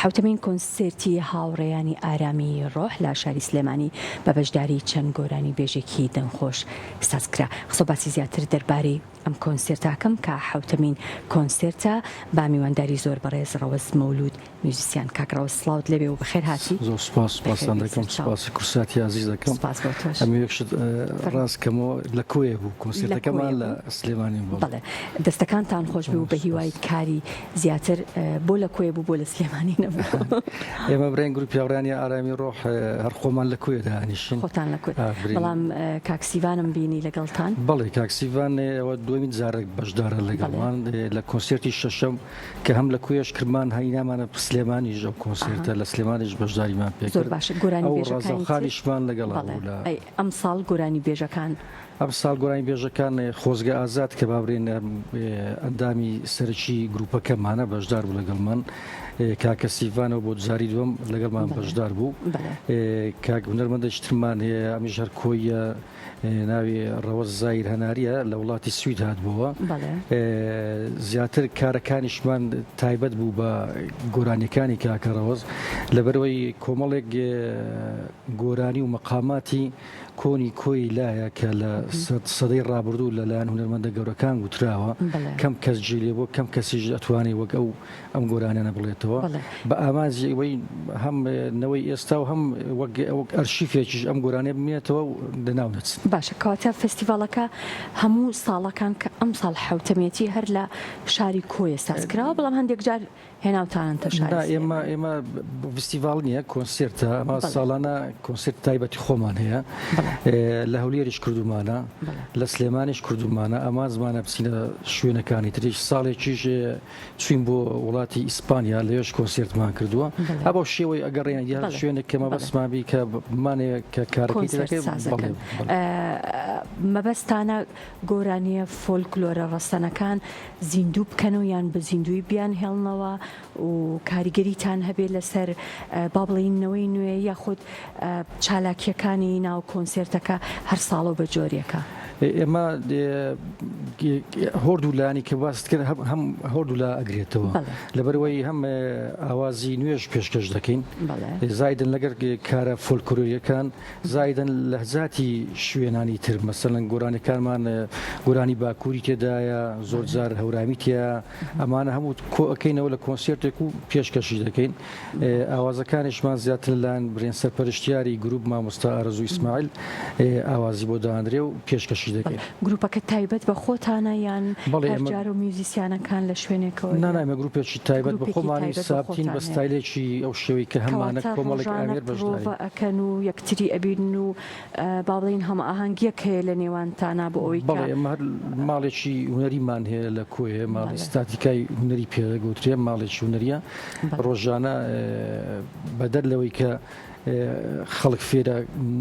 حوتەمین کۆنسێرتی هاوڕێیانی ئارامی ڕۆح لە شاری سلێمانی بە بەشداری چەند گۆرانی بێژێکی دەنگخۆش سازکرا. قسە باسی زیاتر دەربارەی ئەم کۆنسێرتاکەم کە حوتەمین کۆنسێرتە با میوانداری زۆر بەڕێز ڕەوەز مەولود میوزیسیان. کاکڕەوەز سڵاوت لێبێ و بەخێر هاتی. زۆر سوپاس سپاسان دەکەم، سوپاسی کورساتی عزیز دەکەم. سپاس بۆ تۆش. ئەمە یەکشت ڕاستکەمەوە لە کۆیە بوو کۆنسێرتەکەمان لە سلێمانی بوو. بەڵێ دەستەکانتان خۆش بوو بە هیوای کاری زیاتر بۆ لە کۆیە بوو بۆ لە سلێمانی نەبوو. ئێمە برێن گروپی هاوڕێیانی ئارامی ڕۆح هەر خۆمان لە کۆیە دانیشین. خۆتان لە کوێ. بەڵام کاکسیڤانم بینی لەگەڵتان. بەڵێ کاکسیڤان ئەوە دومین جارێک بەشدارە لەگەڵمان لە کۆنسێرتی شەشەم کە هەم لە کوێش کرمان هەینامانە سلێمانیش ئەو کۆنسێرتە لە سلێمانیش بەشداریمان پێ زۆر باشە. گۆرانی بێژەکان خانیشمان لەگەڵ ئەم ساڵ گۆرانی بێژەکان ئەم ساڵ گۆرانی بێژەکان خۆزگە ئازاد کە بابرێن ئەندامی سەرکی گروپەکەمانە بەشدار بوو لەگەڵمان. کاکە سیڤانەوە بۆ جاری دووەم لەگەڵمان بەشدار بوو. کاک هونەرمەندێکی ترمان هەیە ئەمیش هەر کۆیە ناوی ڕەوەز زایر هەناریە لە وڵاتی سوید هاتبووە. زیاتر کارەکانیشمان تایبەت بوو بە گۆرانیەکانی کاکە ڕەوەز لەبەرەوەی کۆمەڵێک گۆرانی و مەقاماتی کۆنی کۆی لایە کە لە سەدەی ڕابردوو لەلایەن هونەرمەندە گەورەکان گوتراوە کەم کەس جێلێ بۆ کەم کەسیش ئەتوانی وەک ئەم گۆرانیانە بڵێتەوە بە ئامانجی ئەوەی هەم نەوەی ئێستا و هەم وەک ئەرشیفێکیش ئەم گۆرانێ بمێتەوە لەناو نەچن. باشە کەواتە فستیڤالەکە هەموو ساڵەکان کە ئەم ساڵ حوتەمێتی هەر لە شاری کۆیە سازکراوە بەڵام هەندێک جار هێناوتانتە شاری. ئێمە فستیڤال نییە کۆنسێرتە ئەمە ساڵانە کۆنسێرت تایبەتی خۆمان هەیە لە هەولێریش کردومانە لە سلێمانیش کردومانە ئەما زمانە بچینە شوێنەکانی تریش ساڵێکیش چوین بۆ وڵاتی ئیسپانیا لەوێش کۆنسێرتمان کردووە ئەبەو شێوەی ئەگەڕێن یا شوێنێک کەمە بەسمابی کە بمانەیە کە کارەکەی مەبەستانە گۆرانیە فۆلکلۆرە ڕەسەنەکان زیندوو بکەنەوە یان بە زیندوی بیان هێڵنەوە و کاریگەریتان هەبێ لەسەر با بڵێنەوەی نوێ یاخود چالاکیەکانی ناو کۆنسێرتەکە هەر ساڵۆ بە جۆرێکە. ئێمە هۆردوو لانی کە باست کرد هەم هۆردوو لا ئەگرێتەوە لەبەرەوەی هەم ئاوازی نوێژ پێشکەش دەکەین زایدن لەگەر کارە فۆلکلۆریەکان زایدن لەهجاتی شوێنانی تر مەسەڵەن گۆرانەکانمان گۆرانی باکووری تێدایە زۆر جار هەورامی تێە ئەمانە هەموو کۆئەکەینەوە لە کۆنسێرتێک و پێشکەشی دەکەین. ئاوازەکانیشمان زیاتر لەلاەن برێن سەرپەرشتیاری گروپ مامۆستا ئارەزوو ئیسماعیل ئاوازی بۆ دانرێ و پێشکەشی گروپەکە تایبەت بە خۆتانە یان جار و میوزیسیانەکان لە شوێنێکەوە نامە گروپێکی تایبەت بە خۆمانی سابتین بە ستایلێکی ئەو شێوەی کە هەمانە کۆمەڵێک ئامێر بەشداری ئەکەن و یەکتری ئەبین و با بڵین هەمە ئاهەنگیەک هەیە لە نێوانتانە بۆ ئەوەی ماڵێکی هوەریمان هەیە لە کۆیە ماڵی ستاتیکای هوەری پێگوترێ ماڵێکی هوەریە ڕۆژانە بەدەر لەوەی کە خەڵک فێرە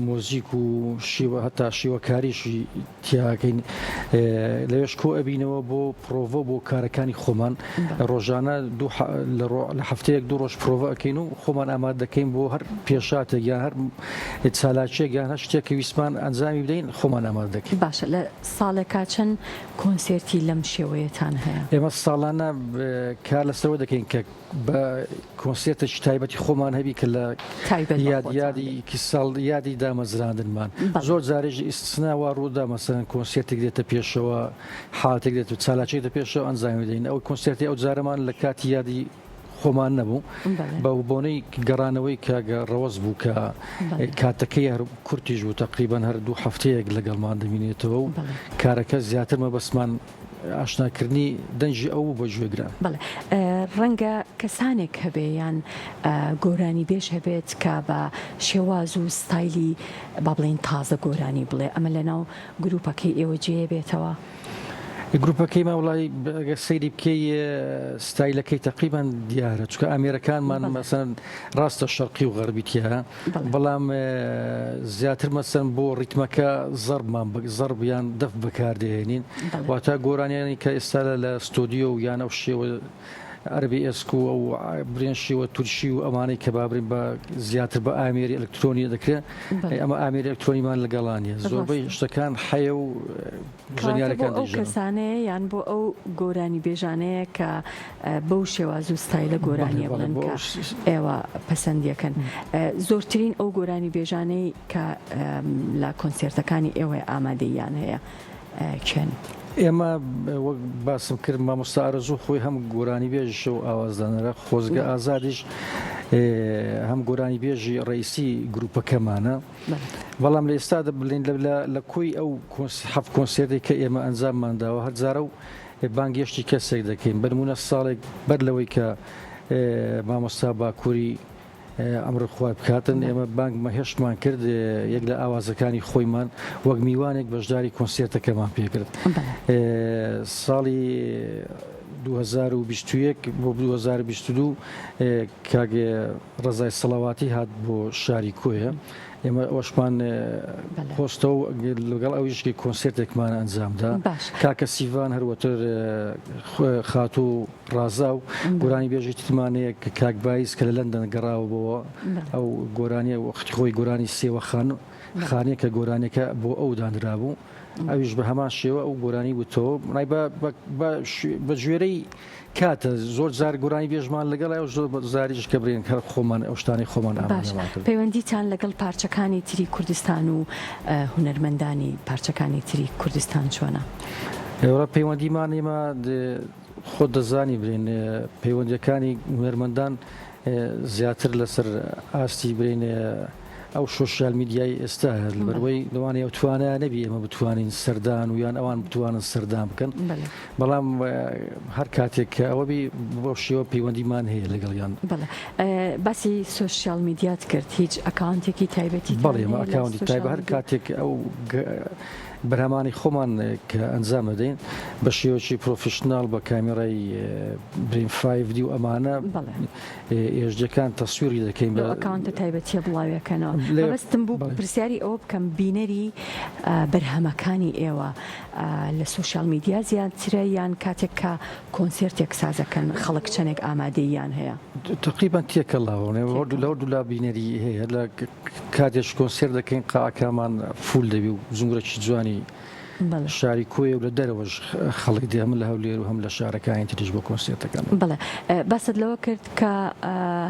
مۆزیک و شێوە هەتا شێوەکاریشی تیاکەین لەوێش کۆ ئەبینەوە بۆ پرۆڤە بۆ کارەکانی خۆمان ڕۆژانە لە هەفتەیەک دوو ڕۆژ پرۆڤە ئەەکەین و خۆمان ئامادە دەکەین بۆ هەر پێشاتێک یان هەر چالاکێک یان هەر شتێککە ویسمان ئەنجامی بدەین خۆمان ئامادە دەکەین. باشە لە ساڵێکا چەند کۆنسێرتی لەم شێوەیەتان هەیە؟ ئێمە ساڵانە کار لەسەرەوە دەکەین کە بە کۆنسێرتێکی تایبەتی خۆمان هەبی کە لە یادی ساڵ یادی دامەزراندنمان زۆر جارێژ ئیسناوا ڕوودا مەسەن کۆنسێرتێک دێتە پێشەوە حالاتێک دێت و چالاچێک دە پێشەوە ئەنجامی دەین ئەو کۆنسێرتی ئەو جارەمان لە کاتی یادی خۆمان نەبوو بە بۆنەی گەڕانەوەی کاگە ڕەوەز بوو کە کاتەکەی هەر کورتیش بوو تقریبان هەر دوو هەفتەیەک لەگەڵمان دەمینێتەوە و کارەکە زیاتر مەبەسمان ئاشناکردنی دەنجی ئەو بە گوێگران. بەڵێ ڕەنگە کەسانێک هەبێ یان گۆرانی بێژ هەبێت کە بە شێواز و ستایلی با بڵێن تازە گۆرانی بڵێ ئەمە لەناو گروپەکەی ئێوە جێ بێتەوە؟ گروپەکەی ماوڵی سەیری بکەی ستایلەکەی تقریبان دیارە چکە ئامێرەکانمان مەسەن ڕاستە شەرقی و غەربیتیە بەڵام زیاتر مەسەن بۆ ڕیتمەکە زەربیان دەف بەکاردێنین واتە گۆرانیانی کە ئێستا لە ستۆدیۆ و یانە و شێوە عربی ئەسک و برێنشی و تورشی و ئەمانەی کە بابرین بە زیاتر بە ئامێری ئەلکترۆنی دەکرێت ئەمە ئامێری ئەلکترۆنیمان لەگەڵانیە زۆربەی شتەکان حەیە و ژەنیارەکان ئەو کەسانەیە یان بۆ ئەو گۆرانی بێژانەیە کە بەو شێواز و ستایلە گۆرانیە بڵێن کە ئێوە پەسەندیەکەن زۆرترین ئەو گۆرانی بێژانەی کە لە کۆنسێرتەکانی ئێوە ئامادەیان هەیە چێن؟ ئێمە وەک باسم کرد مامۆستا ئارەزوو خۆی هەم گۆرانی بێژش و ئاوازدانەرە خۆزگە ئازادیش هەم گۆرانی بێژی ڕئیسی گروپەکەمانە بەڵام لە ئێستادا بڵێن لە کۆی ئەو هەفت کۆنسێرتی کە ئێمە ئەنجاممانداوە هەرجارە و بانگێشتی کەسێک دەکەین بەنمونە ساڵێک بەر لەوەی کە مامۆستا باکووری ئەمر خوای بکاتن ئێمە بانگمە هێشتمان کرد یەک لە ئاوازەکانی خۆیمان وەک میوانێک بەشداری کۆنسێرتەکەمان پێکرد ساڵی 2021 بۆ 2022 کاگێ ڕزای سەڵاواتی هات بۆ شاری کۆیە ئێمە ئەوەشمان پۆستە و لەگەڵ ئەویشکی کۆنسێرتێکمان ئەنجامدا کاکە سیڤان هەروەتر خاتو و ڕازا و گۆرانی بێژی ترمانەیە کە کاکبایز کە لە لەندەن گەڕاوبەوە ئەو گۆرانیە وەختی خۆی گۆرانی سێوە خانێک کە گۆرانێکە بۆ ئەو دانرا بوو ئەویش بە هەمان شێوە ئەو گۆرانی بووتەوە بە ژێرەی کاتە زۆر جار گۆرانی بێژمان لەگەڵ ئەو زۆر زاریش کە برێن کە خۆمان ئەو شتانی خۆمان ئامادەمان پەیوەندیتان لەگەڵ پارچەکانی تری کوردستان و هونەرمەندانی پارچەکانی تری کوردستان چۆنە؟ ئێوە پەیوەندیمان ئێمە خۆت دەزانی برێن پەیوەندیەکانی هونەرمەندان زیاتر لەسەر ئاستی برێن ئەو سۆشیال میدیای ئێستا بەروەی لەوانەیە ئەو توانای نەبی ئێمە بتوانین سەردان و یان ئەوان بتوانن سەردان بکەن بەڵام هەر کاتێک کە ئەوەبی بۆ شێوە پەیوەندیمان هەیە لەگەڵیان باسی سۆشیال میدیات کرد هیچ ئەکاونتێکی تایبەتی بەڵێ ئێمە ئەکاونتی تایبەت هەر کاتێک ئەو بەرهەمانی خۆمان کە ئەنجام دەدەین بە شێوەی پرۆفشنال بە کامێرای برین 5D و ئەمانە ئێژجەکان تەسووری دەکەین بە ئەکاونتە تایبەتیە بڵاویەکەنەوە بەستم بوو پرسیاری ئەوە بکەم بینەری بەرهەمەکانی ئێوە لە سوۆشیال میدیا زیاترە یان کاتێک کە کۆنسێرتێک سازەکەن خەڵک چەندێک ئامادەیان هەیە تقریبان تێکەڵاوە لەو دولا بینەری هەیە لە کاتێش کۆنسێر دەکەین قاعەکەمان فول دەبی و زنگورەکی جوانی شاری کۆیە و لە دەرەوەش خەڵک دی هەم لە هەولێر و هەم لە شارەکانی تریش بۆ کۆنسێرتەکان بەڵێ باست لەوە کرد کە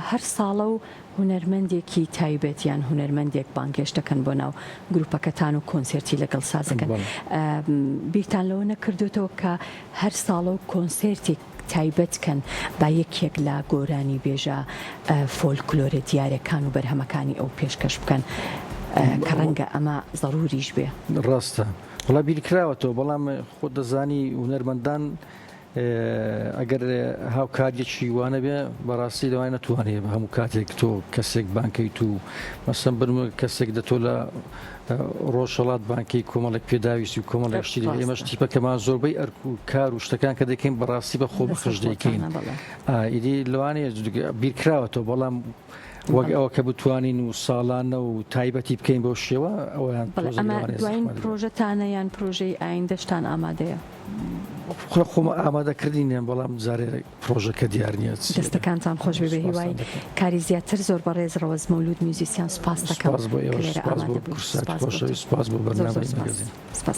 هەر ساڵە و هونەرمەندێکی تایبەت یان هونەرمەندێک بانگێشتەکەن بۆ ناو گروپەکەتان و کۆنسێرتی لەگەڵ سازەکەن بیرتان لەوە نەکردوێتەوە کە هەر ساڵە و کۆنسێرتێک تایبەتکەن با یەکێک لە گۆرانی بێژە فۆلکلۆرە دیارەکان و بەرهەمەکانی ئەو پێشکەش بکەن کە ڕەنگە ئەمە ضروریش بێ ڕاستە وڵا بیرکراوەتەوە بەڵام خۆ دەزانی هونەرمەندان ئەگەر هاوکاریەکی وانە بێ بەڕاستی لەوای نەتوانێت بە هەموو کاتێک تۆ کەسێک بانکەیت و مەسەن برمە کەسێک دەتۆ لە ڕۆژهەڵات بانکی کۆمەڵێک پێداویستی و کۆمەڵێکشتی ئێمە شتیپەکەمان زۆربەی ئەرک و کار و شتەکان کە دەکەین بەڕاستی بە خۆ بەخش دەیکەین ئیدی لەوانەیە بیرکراوەتەوە بەڵام وەک ئەوە کە بتوانین و ساڵانە و تایبەتی بکەین بۆ شێوە ئەویان دوایین پرۆژەتانە یان پرۆژەی ئایندەشتان ئامادەیە خۆمە ئامادەکردینیان بەڵام جارێ پرۆژەکە دیار نیە دەستەکانتان خۆش بێ هیوای کاری زیاتر زۆر بەڕێز ڕەوەز مەولود میوزیسیان سوپاس دەکەم سپاس بۆ بەرنامەی مەگەزین